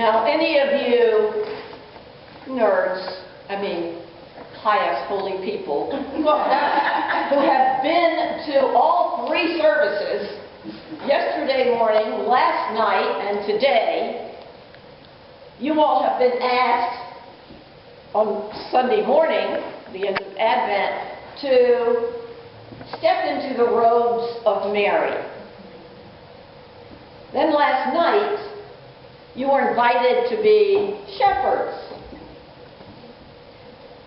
Now, any of you nerds, pious, holy people, who have been to all three services, yesterday morning, last night, and today, you all have been asked on Sunday morning, the end of Advent, to step into the robes of Mary. Then last night, you were invited to be shepherds.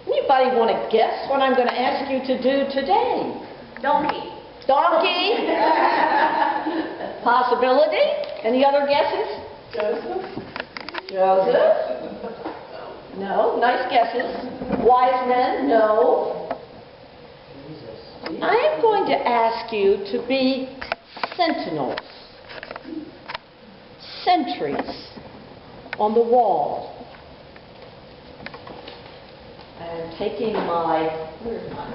Anybody want to guess what I'm going to ask you to do today? Donkey. Donkey? Possibility? Any other guesses? Joseph? No. Nice guesses. Wise men? No. I am going to ask you to be sentinels. Sentries on the wall. I'm taking where's my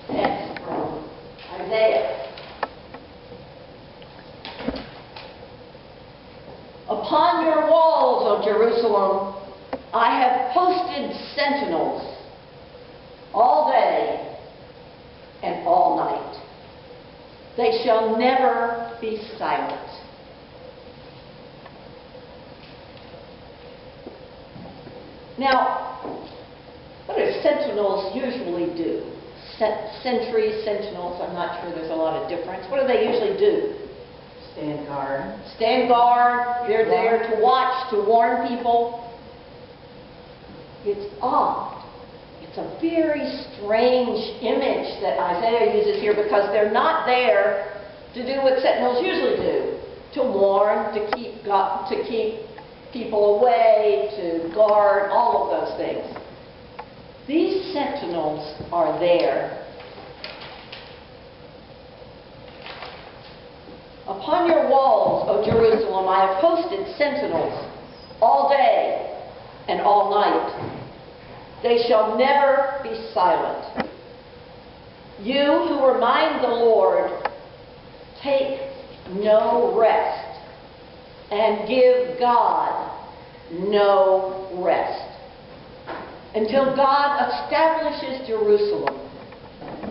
text from Isaiah. Upon your walls, O Jerusalem, I have posted sentinels all day and all night. They shall never be silent. Now, what do sentinels usually do? Sentries, sentinels, I'm not sure there's a lot of difference. What do they usually do? Stand guard. Stand guard. They're there to watch, to warn people. It's odd. It's a very strange image that Isaiah uses here because they're not there to do what sentinels usually do, to warn, to keep people away, to guard, all of those things. These sentinels are there. Upon your walls, O Jerusalem, I have posted sentinels all day and all night. They shall never be silent. You who remind the Lord, take no rest, and give God no rest, until God establishes Jerusalem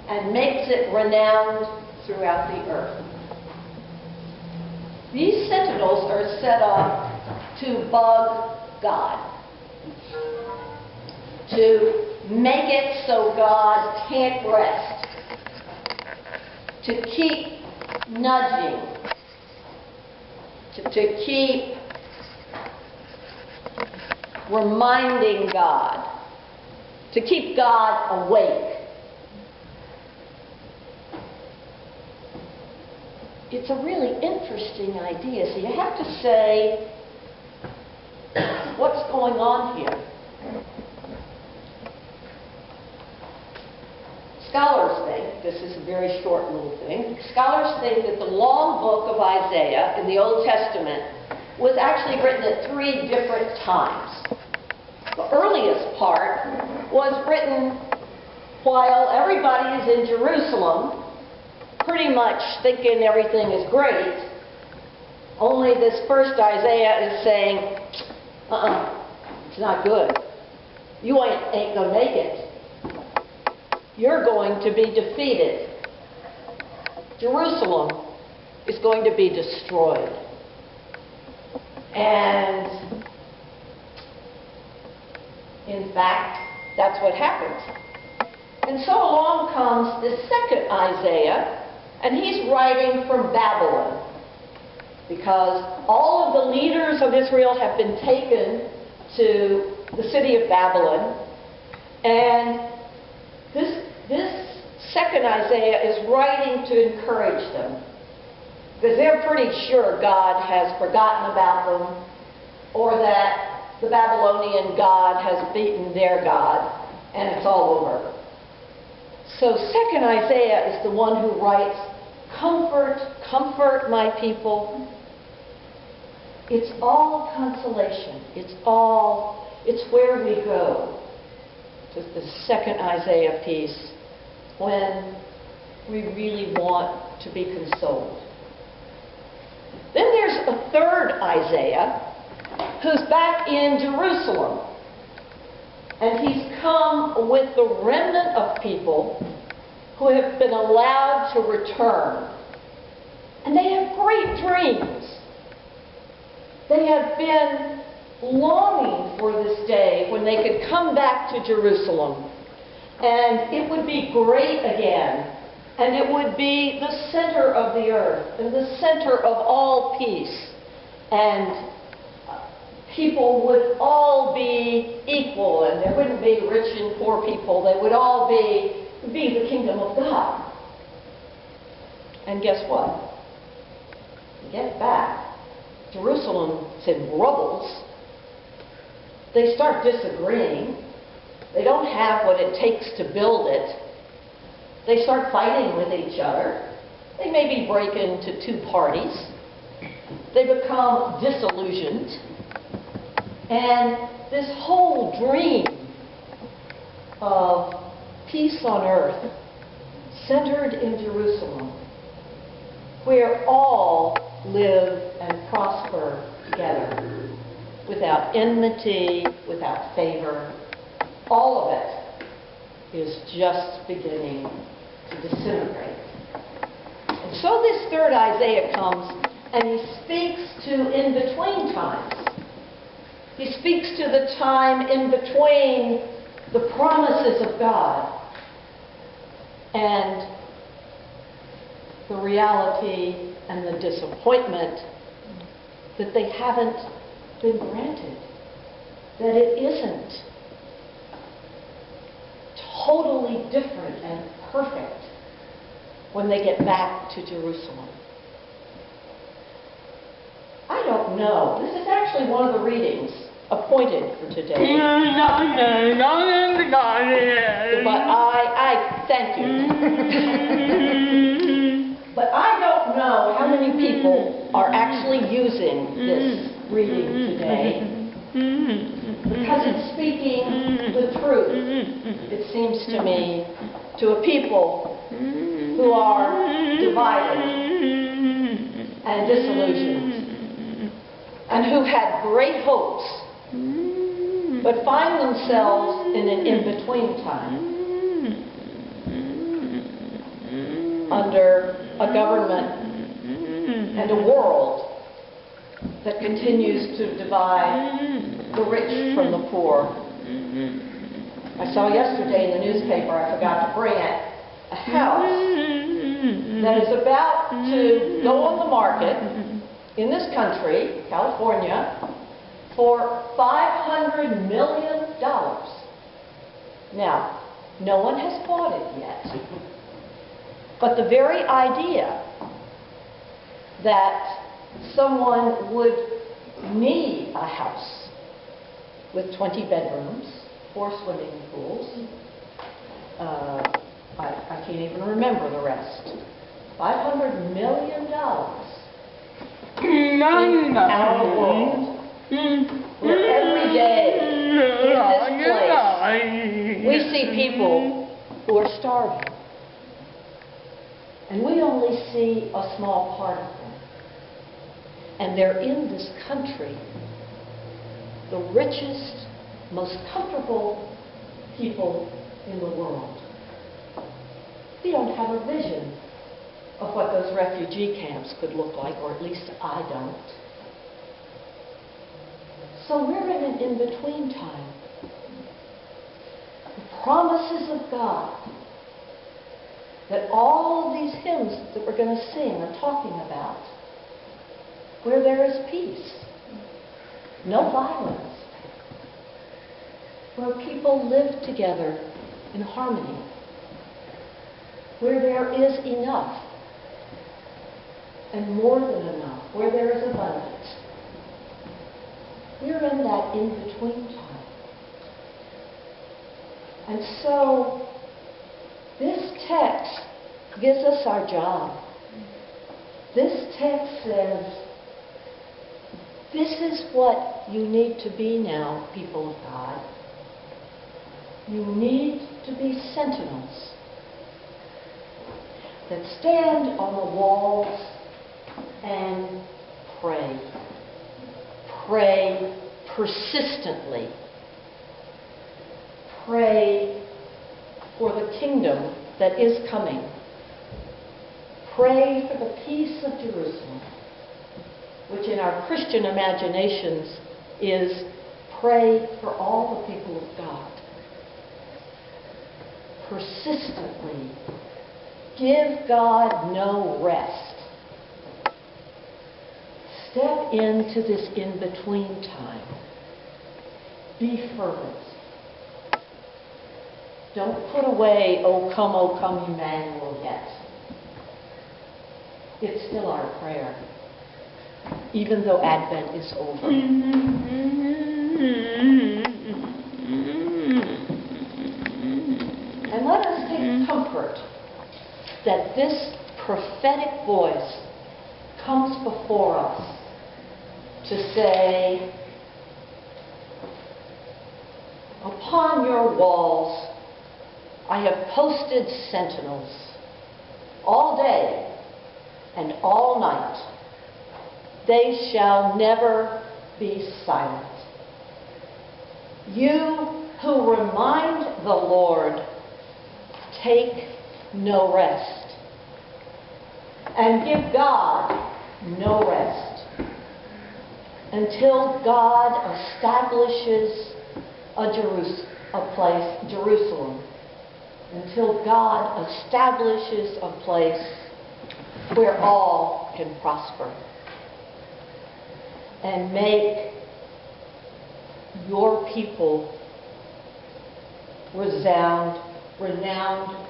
and makes it renowned throughout the earth. These sentinels are set up to bug God, to make it so God can't rest, to keep nudging, to keep reminding God, to keep God awake. It's a really interesting idea. So you have to say, what's going on here? Scholars think, this is a very short little thing, scholars think that the long book of Isaiah in the Old Testament was actually written at 3 different times. The earliest part was written while everybody is in Jerusalem, pretty much thinking everything is great, only this first Isaiah is saying, it's not good. You ain't going to make it. You're going to be defeated. Jerusalem is going to be destroyed. And in fact, that's what happened. And so along comes the second Isaiah, and he's writing from Babylon, because all of the leaders of Israel have been taken to the city of Babylon, and this second Isaiah is writing to encourage them, because they're pretty sure God has forgotten about them, or that the Babylonian God has beaten their God, and it's all over. So second Isaiah is the one who writes, comfort, comfort my people. It's all consolation. It's where we go. To the second Isaiah piece, when we really want to be consoled. Then there's a third Isaiah, who's back in Jerusalem. And he's come with the remnant of people who have been allowed to return. And they have great dreams. They have been longing for this day when they could come back to Jerusalem. And it would be great again. And it would be the center of the earth and the center of all peace. And people would all be equal, and there wouldn't be rich and poor people. They would all be the kingdom of God. And guess what? Get back. Jerusalem's in rubbles. They start disagreeing. They don't have what it takes to build it. They start fighting with each other. They maybe break into two parties. They become disillusioned. And this whole dream of peace on earth, centered in Jerusalem, where all live and prosper together, without enmity, without favor, all of it is just beginning to disintegrate. And so this third Isaiah comes, and he speaks to in-between times. He speaks to the time in between the promises of God and the reality and the disappointment that they haven't been granted, that it isn't totally different and perfect when they get back to Jerusalem. I don't know. This is actually one of the readings appointed for today. But I thank you. But I don't know how many people are actually using this reading today, because it's speaking the truth, it seems to me, to a people who are divided and disillusioned, and who had great hopes, but find themselves in an in-between time, under a government and a world that continues to divide the rich from the poor. I saw yesterday in the newspaper, I forgot to bring it, a house that is about to go on the market in this country, California, for $500 million. Now, no one has bought it yet. But the very idea that someone would need a house with 20 bedrooms, 4 swimming pools, I can't even remember the rest. $500 million in our world, where every day in this place we see people who are starving. And we only see a small part of them. And they're in this country, the richest, most comfortable people in the world. We don't have a vision of what those refugee camps could look like, or at least I don't. So we're in an in-between time. The promises of God that all of these hymns that we're going to sing are talking about, where there is peace, no violence, where people live together in harmony, where there is enough and more than enough, where there is abundance. We're in that in-between time. And so this text gives us our job. This text says, this is what you need to be now, people of God. You need to be sentinels that stand on the walls and pray. Pray persistently. Pray for the kingdom that is coming. Pray for the peace of Jerusalem, which in our Christian imaginations is pray for all the people of God. Persistently give God no rest. Step into this in-between time. Be fervent. Don't put away, oh come, Emmanuel, yet. It's still our prayer, even though Advent is over. And let us take comfort that this prophetic voice comes before us to say, upon your walls I have posted sentinels all day and all night. They shall never be silent. You who remind the Lord, take no rest, and give God no rest until God establishes Jerusalem, until God establishes a place where all can prosper, and make your people renowned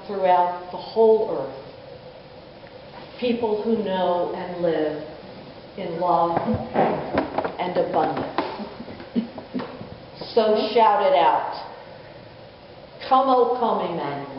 throughout the whole earth. People who know and live in love and abundance. So shout it out. Come, O come, Emmanuel.